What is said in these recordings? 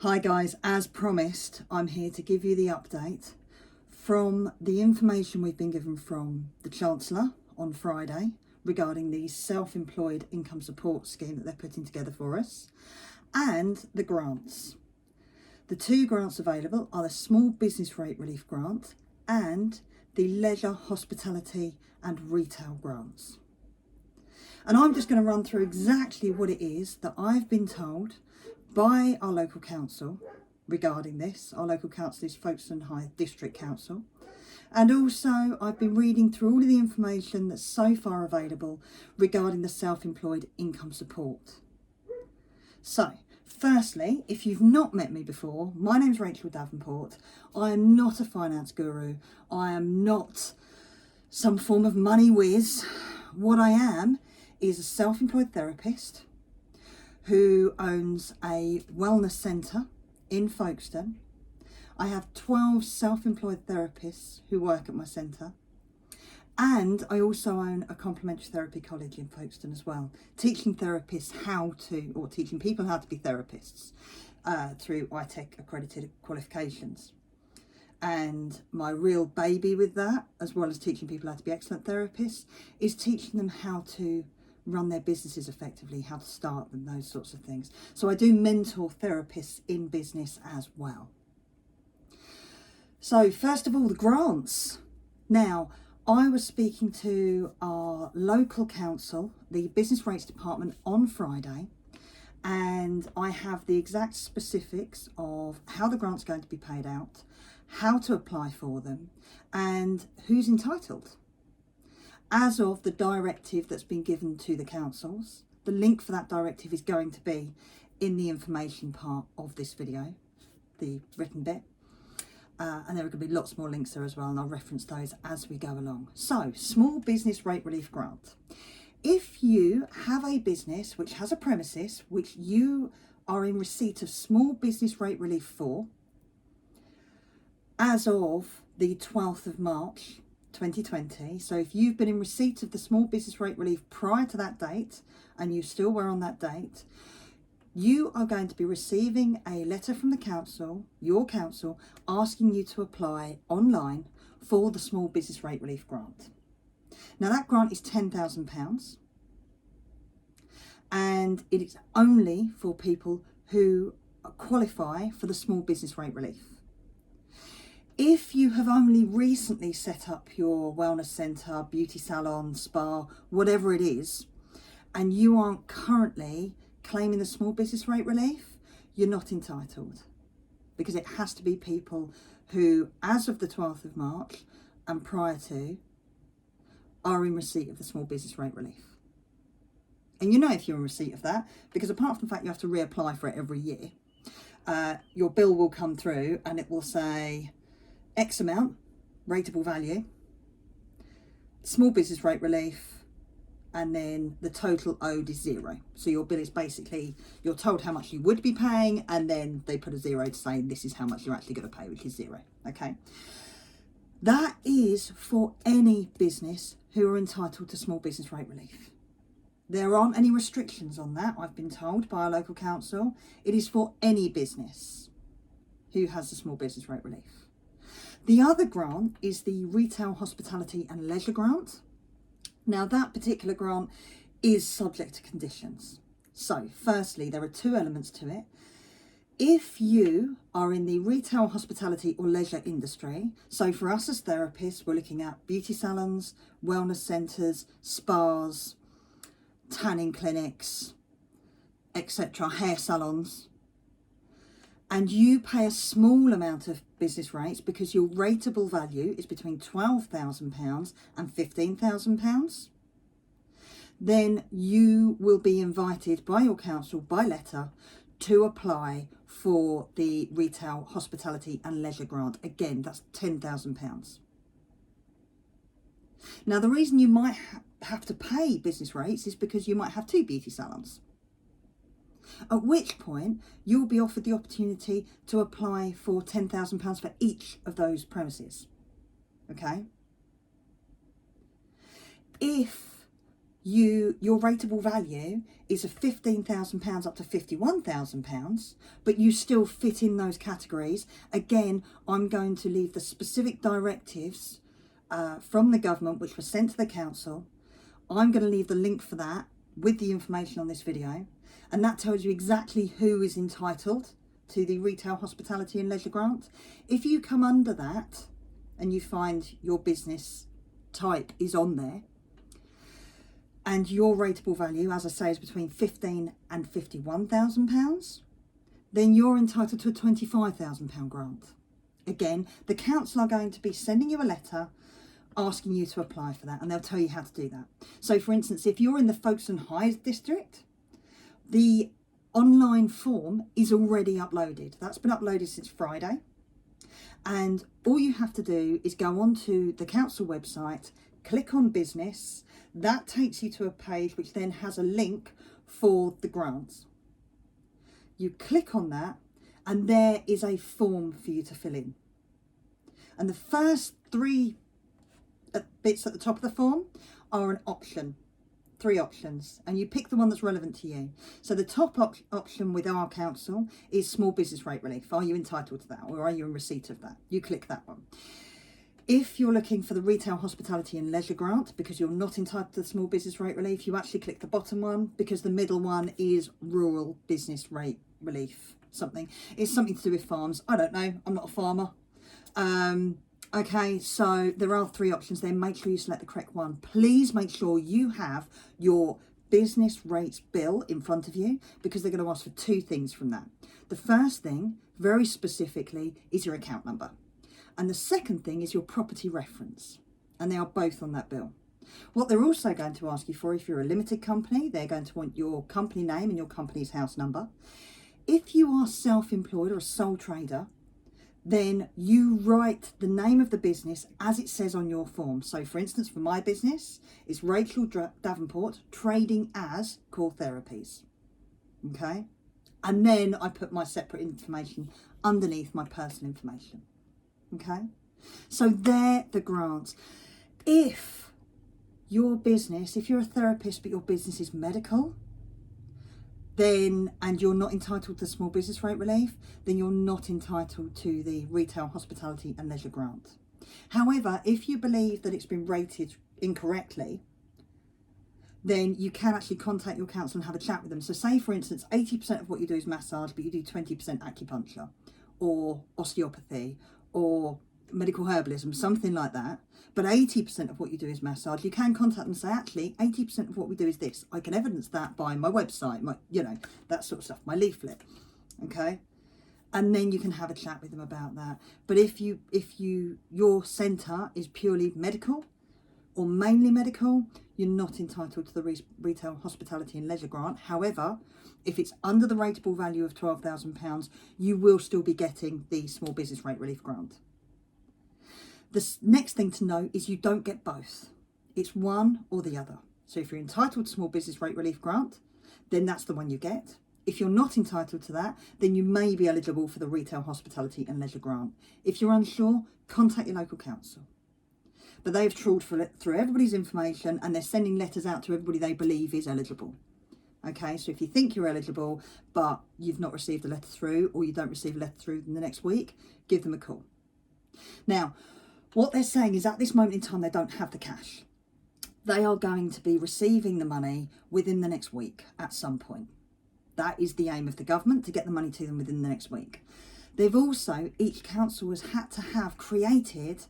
Hi guys, as promised, I'm here to give you the update from the information we've been given from the Chancellor on Friday regarding the self-employed income support scheme that they're putting together for us, and the grants. The two grants available are the Small Business Rate Relief Grant and the Leisure, Hospitality and Retail grants. And I'm just going to run through exactly what it is that I've been told by our local council regarding this. Our local council is Folkestone Hythe District Council. And also I've been reading through all of the information that's so far available regarding the self-employed income support. So, firstly, if you've not met me before, my name's Rachel Davenport. I am not a finance guru. I am not some form of money whiz. What I am is a self-employed therapist who owns a wellness centre in Folkestone. I have 12 self-employed therapists who work at my centre, and I also own a complementary therapy college in Folkestone as well, teaching therapists teaching people how to be therapists through Hythe accredited qualifications. And my real baby with that, as well as teaching people how to be excellent therapists, is teaching them how to run their businesses effectively, how to start them, those sorts of things. So I do mentor therapists in business as well. So first of all, the grants. Now, I was speaking to our local council, the Business Rates Department, on Friday, and I have the exact specifics of how the grant's going to be paid out, how to apply for them, and who's entitled. As of the directive that's been given to the councils, the link for that directive is going to be in the information part of this video, the written bit. And there are going to be lots more links there as well, and I'll reference those as we go along. So, Small Business Rate Relief Grant. If you have a business which has a premises which you are in receipt of small business rate relief for, as of the 12th of March 2020, so if you've been in receipt of the small business rate relief prior to that date and you still were on that date, you are going to be receiving a letter from the council, your council, asking you to apply online for the small business rate relief grant. Now that grant is £10,000 and it is only for people who qualify for the small business rate relief. If you have only recently set up your wellness centre, beauty salon, spa, whatever it is, and you aren't currently claiming the small business rate relief, you're not entitled, because it has to be people who, as of the 12th of March and prior to, are in receipt of the small business rate relief. And you know if you're in receipt of that, because apart from the fact you have to reapply for it every year, your bill will come through and it will say X amount, rateable value, small business rate relief, and then the total owed is zero. So your bill is basically, you're told how much you would be paying, and then they put a zero to say this is how much you're actually going to pay, which is zero. Okay. That is for any business who are entitled to small business rate relief. There aren't any restrictions on that, I've been told by our local council. It is for any business who has the small business rate relief. The other grant is the Retail, Hospitality and Leisure grant. Now that particular grant is subject to conditions. So firstly, there are two elements to it. If you are in the retail, hospitality or leisure industry, so for us as therapists, we're looking at beauty salons, wellness centres, spas, tanning clinics, etc., hair salons, and you pay a small amount of business rates because your rateable value is between £12,000 and £15,000, then you will be invited by your council by letter to apply for the Retail, Hospitality and Leisure grant. Again, that's £10,000. Now, the reason you might have to pay business rates is because you might have two beauty salons, at which point you'll be offered the opportunity to apply for £10,000 for each of those premises. Okay? If your rateable value is of £15,000 up to £51,000, but you still fit in those categories. Again, I'm going to leave the specific directives from the government, which were sent to the council. I'm going to leave the link for that with the information on this video, and that tells you exactly who is entitled to the Retail, Hospitality and Leisure Grant. If you come under that and you find your business type is on there, and your rateable value, as I say, is between £15,000 and £51,000, then you're entitled to a £25,000 grant. Again, the council are going to be sending you a letter asking you to apply for that, and they'll tell you how to do that. So, for instance, if you're in the Folkestone Hythe district, the online form is already uploaded. That's been uploaded since Friday. And all you have to do is go onto the council website, click on business. That takes you to a page which then has a link for the grants. You click on that and there is a form for you to fill in. And the first 3 bits at the top of the form are an option. 3 options, and you pick the one that's relevant to you. So the top option with our council is small business rate relief. Are you entitled to that, or are you in receipt of that? You click that one. If you're looking for the Retail, Hospitality and Leisure Grant, because you're not entitled to the small business rate relief, you actually click the bottom one, because the middle one is rural business rate relief. It's something to do with farms. I don't know, I'm not a farmer. Okay, so there are 3 options there. Make sure you select the correct one. Please make sure you have your business rates bill in front of you, because they're going to ask for 2 things from that. The first thing, very specifically, is your account number. And the second thing is your property reference. And they are both on that bill. What they're also going to ask you for, if you're a limited company, they're going to want your company name and your company's house number. If you are self-employed or a sole trader, then you write the name of the business as it says on your form. So for instance, for my business, it's Rachel Davenport, trading as Core Therapies. Okay? And then I put my separate information underneath my personal information. Okay? So they're the grants. If your business, if you're a therapist but your business is medical, then, and you're not entitled to small business rate relief, then you're not entitled to the Retail, Hospitality and Leisure Grant. However, if you believe that it's been rated incorrectly, then you can actually contact your council and have a chat with them. So say, for instance, 80% of what you do is massage, but you do 20% acupuncture or osteopathy or medical herbalism, something like that, but 80% of what you do is massage. You can contact them and say, actually, 80% of what we do is this. I can evidence that by my website, my, that sort of stuff, my leaflet. Okay? And then you can have a chat with them about that. But if your centre is purely medical or mainly medical, you're not entitled to the Retail, Hospitality and Leisure Grant. However, if it's under the rateable value of £12,000, you will still be getting the Small Business Rate Relief Grant. The next thing to know is you don't get both. It's one or the other. So if you're entitled to Small Business Rate Relief Grant, then that's the one you get. If you're not entitled to that, then you may be eligible for the Retail, Hospitality and Leisure Grant. If you're unsure, contact your local council. But they've trawled through everybody's information and they're sending letters out to everybody they believe is eligible. Okay, so if you think you're eligible, but you've not received a letter through, or you don't receive a letter through in the next week, give them a call. Now, what they're saying is at this moment in time, they don't have the cash. They are going to be receiving the money within the next week at some point. That is the aim of the government, to get the money to them within the next week. They've also, each council has had to have created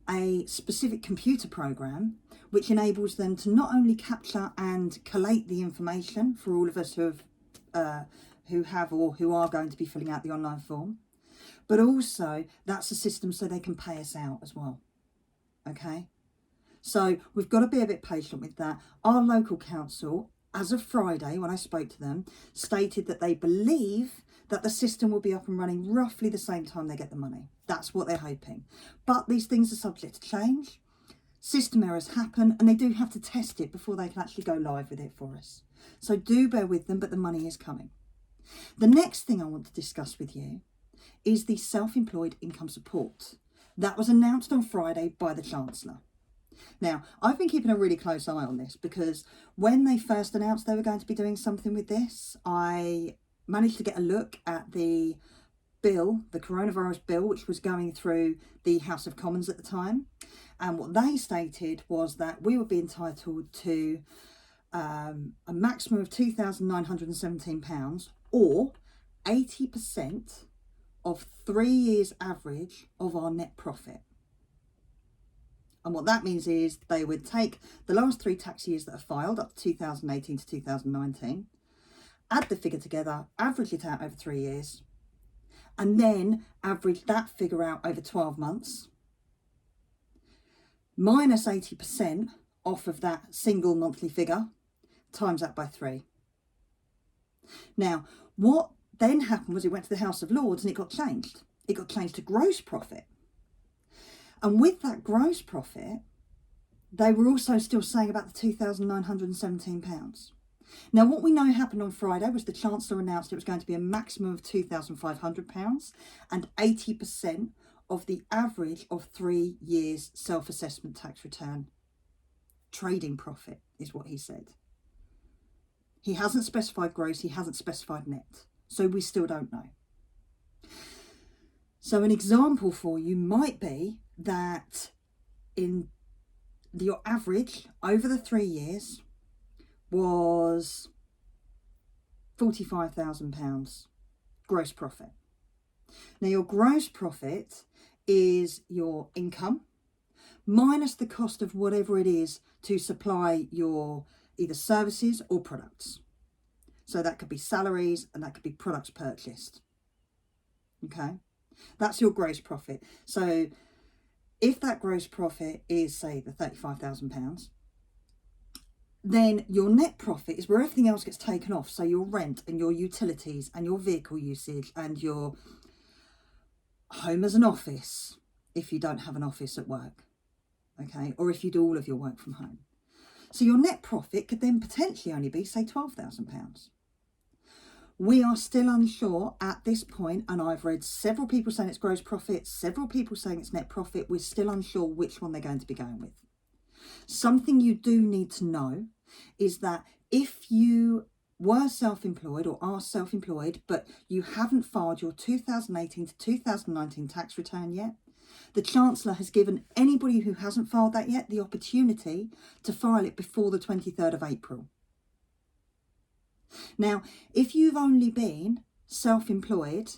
a specific computer program which enables them to not only capture and collate the information for all of us who have or who are going to be filling out the online form, but also that's a system so they can pay us out as well. Okay? So we've got to be a bit patient with that. Our local council, as of Friday, when I spoke to them, stated that they believe that the system will be up and running roughly the same time they get the money. That's what they're hoping. But these things are subject to change. System errors happen and they do have to test it before they can actually go live with it for us. So do bear with them, but the money is coming. The next thing I want to discuss with you is the self-employed income support. That was announced on Friday by the Chancellor. Now, I've been keeping a really close eye on this because when they first announced they were going to be doing something with this, I managed to get a look at the bill, the coronavirus bill, which was going through the House of Commons at the time. And what they stated was that we would be entitled to a maximum of £2,917 or 80% of 3 years average of our net profit. And what that means is they would take the last 3 tax years that are filed up to 2018 to 2019, add the figure together, average it out over 3 years, and then average that figure out over 12 months, minus 80% off of that single monthly figure, times that by 3. Now, what then happened was it went to the House of Lords and it got changed. It got changed to gross profit. And with that gross profit, they were also still saying about the £2,917. Now, what we know happened on Friday was the Chancellor announced it was going to be a maximum of £2,500 and 80% of the average of 3 years self-assessment tax return. Trading profit is what he said. He hasn't specified gross, he hasn't specified net. So we still don't know. So an example for you might be that in your average over the 3 years was £45,000 gross profit. Now your gross profit is your income minus the cost of whatever it is to supply your either services or products. So that could be salaries and that could be products purchased. Okay, that's your gross profit. So if that gross profit is, say, the £35,000, then your net profit is where everything else gets taken off. So your rent and your utilities and your vehicle usage and your home as an office, if you don't have an office at work, okay, or if you do all of your work from home. So your net profit could then potentially only be, say, £12,000. We are still unsure at this point, and I've read several people saying it's gross profit, several people saying it's net profit. We're still unsure which one they're going to be going with. Something you do need to know is that if you were self-employed or are self-employed, but you haven't filed your 2018 to 2019 tax return yet, the Chancellor has given anybody who hasn't filed that yet the opportunity to file it before the 23rd of April. Now, if you've only been self-employed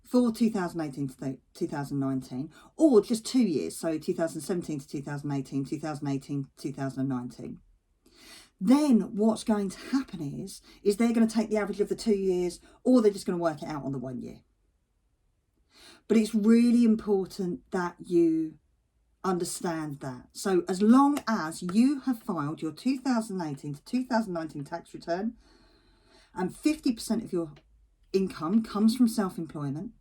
for 2018 to 2019, or just 2 years, so 2017 to 2018, 2018 to 2019, then what's going to happen is they're going to take the average of the 2 years, or they're just going to work it out on the 1 year. But it's really important that you understand that. So as long as you have filed your 2018 to 2019 tax return and 50% of your income comes from self-employment,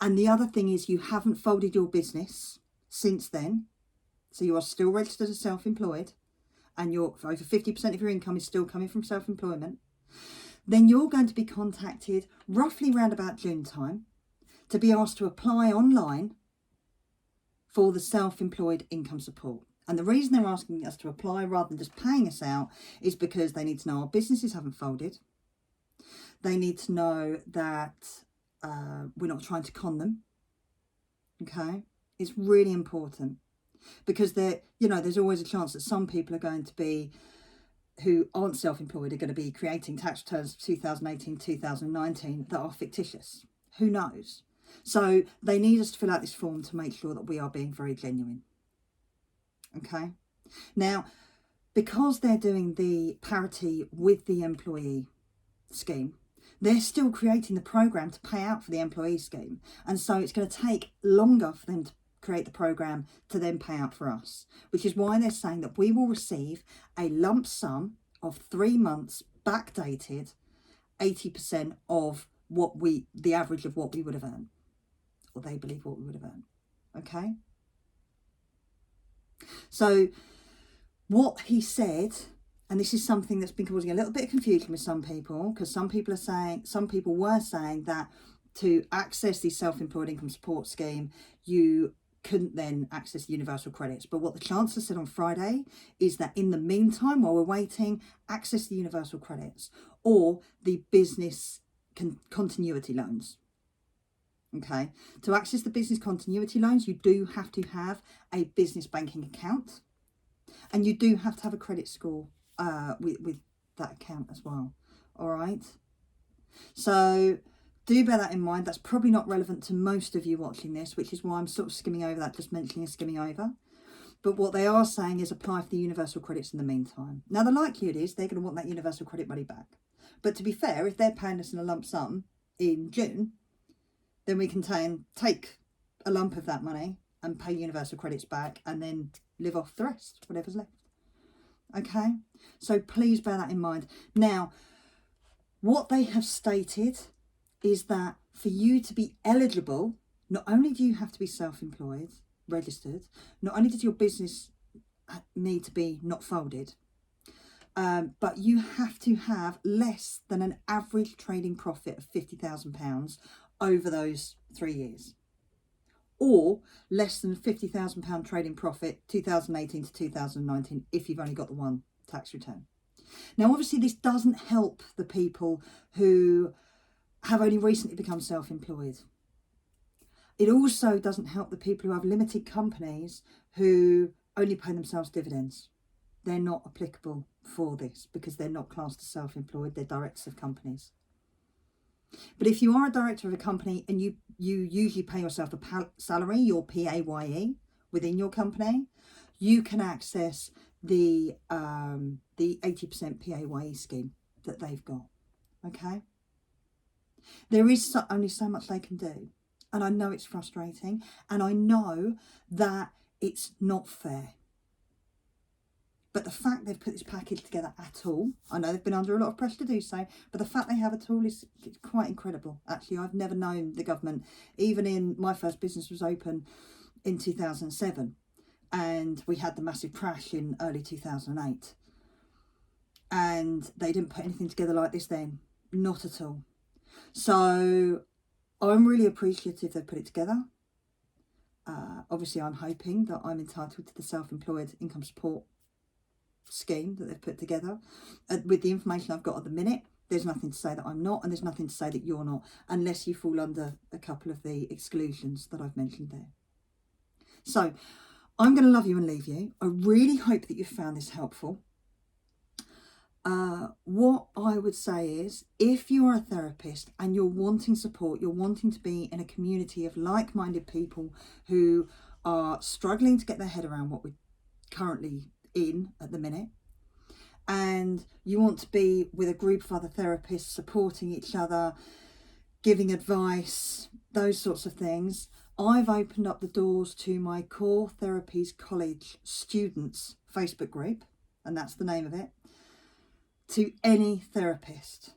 and the other thing is you haven't folded your business since then, so you are still registered as self-employed, and your over 50% of your income is still coming from self-employment, then you're going to be contacted roughly around about June time to be asked to apply online for the self-employed income support. And the reason they're asking us to apply rather than just paying us out is because they need to know our businesses haven't folded. They need to know that we're not trying to con them. Okay? It's really important because there's always a chance that some people are going to be, who aren't self-employed, are going to be creating tax returns for 2018, 2019 that are fictitious. Who knows? So they need us to fill out this form to make sure that we are being very genuine. Okay. Now, because they're doing the parity with the employee scheme, they're still creating the program to pay out for the employee scheme. And so it's going to take longer for them to create the program to then pay out for us, which is why they're saying that we will receive a lump sum of 3 months backdated 80% of the average of what we would have earned, or they believe what we would have earned. Okay. So what he said, and this is something that's been causing a little bit of confusion with some people, because some people were saying that to access the self-employed income support scheme, you couldn't then access the universal credits. But what the Chancellor said on Friday is that in the meantime, while we're waiting, access the universal credits or the business continuity loans. Okay, to access the business continuity loans, you do have to have a business banking account, and you do have to have a credit score with that account as well. All right, so do bear that in mind. That's probably not relevant to most of you watching this, which is why I'm sort of skimming over that, just mentioning and skimming over. But what they are saying is apply for the universal credits in the meantime. Now, the likelihood is they're going to want that universal credit money back. But to be fair, if they're paying us in a lump sum in June, then we can take a lump of that money and pay universal credits back and then live off the rest, whatever's left. Okay, so please bear that in mind. Now, what they have stated is that for you to be eligible, not only do you have to be self-employed, registered, not only does your business need to be not folded, but you have to have less than an average trading profit of £50,000 over those 3 years, or less than £50,000 trading profit 2018 to 2019 if you've only got the one tax return. Now, obviously, this doesn't help the people who have only recently become self-employed. It also doesn't help the people who have limited companies who only pay themselves dividends. They're not applicable for this because they're not classed as self-employed, they're directors of companies. But if you are a director of a company and you usually pay yourself a salary, your PAYE, within your company, you can access the 80% PAYE scheme that they've got. Okay? There is only so much they can do. And I know it's frustrating. And I know that it's not fair. But the fact they've put this package together at all, I know they've been under a lot of pressure to do so, but the fact they have it all is quite incredible. Actually, I've never known the government, even in my first business was open in 2007, and we had the massive crash in early 2008. And they didn't put anything together like this then, not at all. So I'm really appreciative they've put it together. Obviously, I'm hoping that I'm entitled to the self-employed income support scheme that they've put together. With the information I've got at the minute, there's nothing to say that I'm not, and there's nothing to say that you're not, unless you fall under a couple of the exclusions that I've mentioned there. So I'm going to love you and leave you. I really hope that you found this helpful. What I would say is, if you are a therapist and you're wanting support, you're wanting to be in a community of like-minded people who are struggling to get their head around what we're currently in at the minute, and you want to be with a group of other therapists supporting each other, giving advice, those sorts of things, I've opened up the doors to my Core Therapies College students Facebook group, and that's the name of it, to any therapist,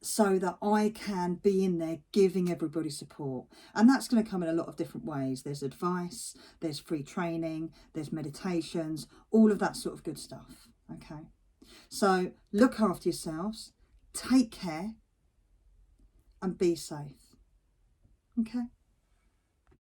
so that I can be in there giving everybody support. And that's going to come in a lot of different ways. There's advice, there's free training, there's meditations, all of that sort of good stuff. Okay, so look after yourselves, take care, and be safe. Okay.